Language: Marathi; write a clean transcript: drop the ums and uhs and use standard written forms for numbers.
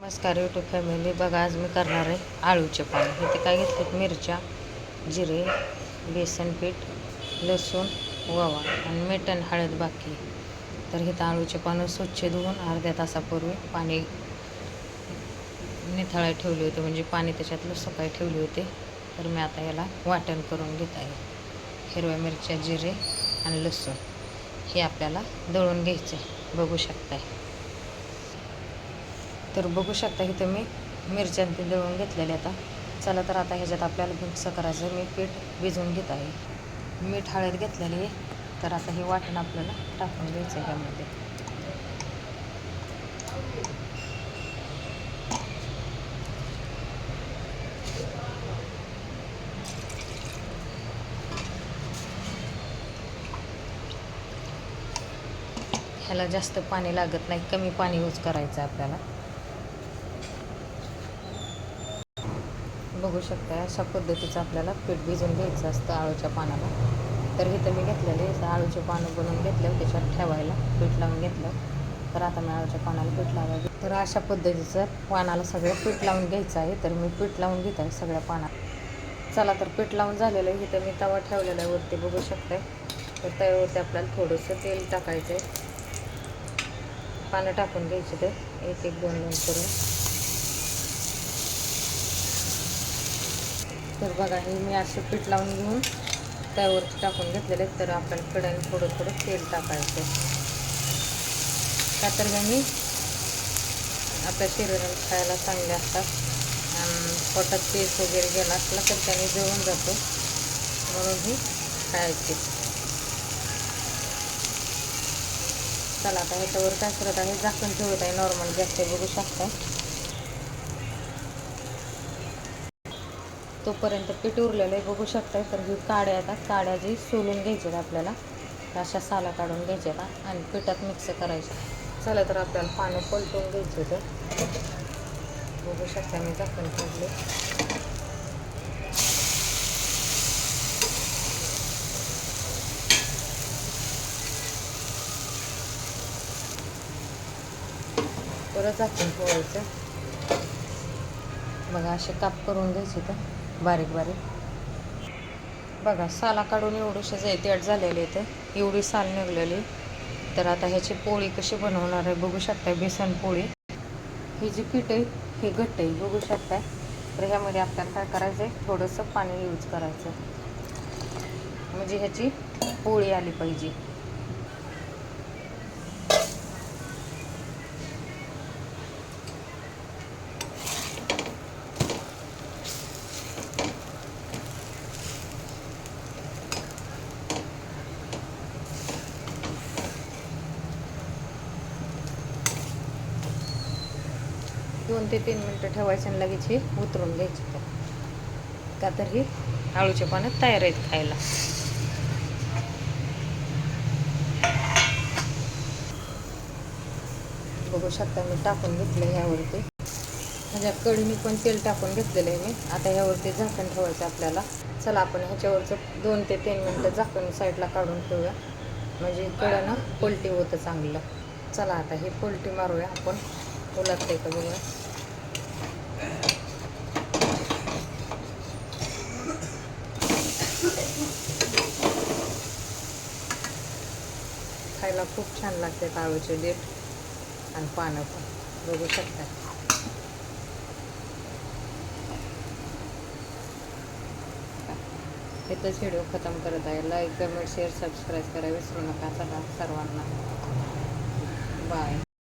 नमस्कार यूट्यूब फॅमिली. बघा आज मी करणार आहे आळूचे पान. इथे काय घेतलेत? मिरच्या, जिरे, बेसन पीठ, लसूण, ओवा आणि मीठ आणि हळद बाकी. तर इथं आळूचे पानं स्वच्छ धुवून अर्ध्या तासापूर्वी पाणी निथळाय ठेवले होते, म्हणजे पाणी त्याच्यातलं सकाळी ठेवले होते. तर मी आता याला वाटण करून घेत आहे. हिरव्या मिरच्या, जिरे आणि लसूण हे आपल्याला दळून घ्यायचं आहे. बघू शकताय. तर बघू शकता इथं मी मिरच्या ते दळून घेतलेले. आता चला तर आता ह्याच्यात आपल्याला मिक्स करायचं. मी पीठ भिजवून घेत आहे. मीठ हळद घेतलेली आहे. तर आता हे वाटण आपल्याला टाकून घ्यायचं आहे ह्यामध्ये. ह्याला जास्त पाणी लागत नाही, कमी पाणी यूज करायचं आहे आपल्याला. बघू शकता अशा पद्धतीचं आपल्याला पीठ भिजवून घ्यायचं असतं आळूच्या पानाला. तर इथं मी घेतलेले आळूचे पानं बनवून घेतले, त्याच्यात ठेवायला पीठ लावून घेतलं. तर आता मी आळूच्या पानाला पीठ लावायचं. तर अशा पद्धतीचं पानाला सगळं पीठ लावून घ्यायचं आहे. तर मी पीठ लावून घेत आहे सगळ्या पानाला. चला तर पीठ लावून झालेलं आहे. इथं मी तवा ठेवलेला आहे वरती, बघू शकताय. तर तव्यावरती आपल्याला थोडंसं तेल टाकायचं आहे. पानं टाकून घ्यायचे ते एक एक दोन दोन करून. तर बघा हे मी असं पीठ लावून घेऊन त्यावरती टाकून घेतलेले. तर आपल्याला कढईने थोडं थोडं तेल टाकायचं. का तर मी आपल्या शरीराला खायला चांगले असतात. आणि पोटात तेज वगैरे गेला असला तर त्याने जळून जातो, म्हणून ही खायचे. चला आता ह्याच्यावर काय करत आहे, झाकण ठेवत आहे. नॉर्मल गॅस आहे, बघू शकता. तोपर्यंत पीठ उरलेलं आहे, बघू शकता. तर ही काड्या आता काड्या जी सोलून घ्यायच्यात आपल्याला, अशा साला काढून घ्यायच्यात आणि पिठात मिक्स करायचं. चला तर आपल्याला पानं पलटून घ्यायचं. तर बघू शकता मी झाकण ठेवले. परत झाकण ठेवायचं. बघा असे काप करून घ्यायचे तर बारीक बारीक. बघा साला काढून एवढंशे जैतेट झालेले तर एवढी साल निघलेली. तर आता ह्याची पोळी कशी बनवणार आहे बघू शकता. बेसन पोळी. ही जी पीठ आहे हे घट्ट आहे, बघू शकता. तर ह्यामध्ये आपल्याला काय करायचं आहे, थोडंसं पाणी यूज करायचं, म्हणजे ह्याची पोळी आली पाहिजे. दोन ते 3 मिनटं ठेवायचं आणि लगेच हे उतरून घ्यायचं. का तर ही आळूच्या पानं तयार आहेत खायला. बघू शकता मी टाकून घेतलं ह्यावरती. म्हणजे कढीने पण तेल टाकून घेतलेलं आहे मी. आता ह्यावरती झाकण ठेवायचं आपल्याला. चला आपण ह्याच्यावरचं 2 ते 3 मिनटं झाकण साईडला काढून ठेवूया, म्हणजे कडनं पलटी होतं चांगलं. चला आता हे पलटी मारूया आपण, उलटते का बघूया. खायला खूप छान लागते आळूचे देठ आणि पानं पण, बघू शकता. इथंच व्हिडिओ खतम करत आहे. लाईक, कमेंट, शेअर, सबस्क्राईब करायला विसरू नका. चला सर्वांना बाय.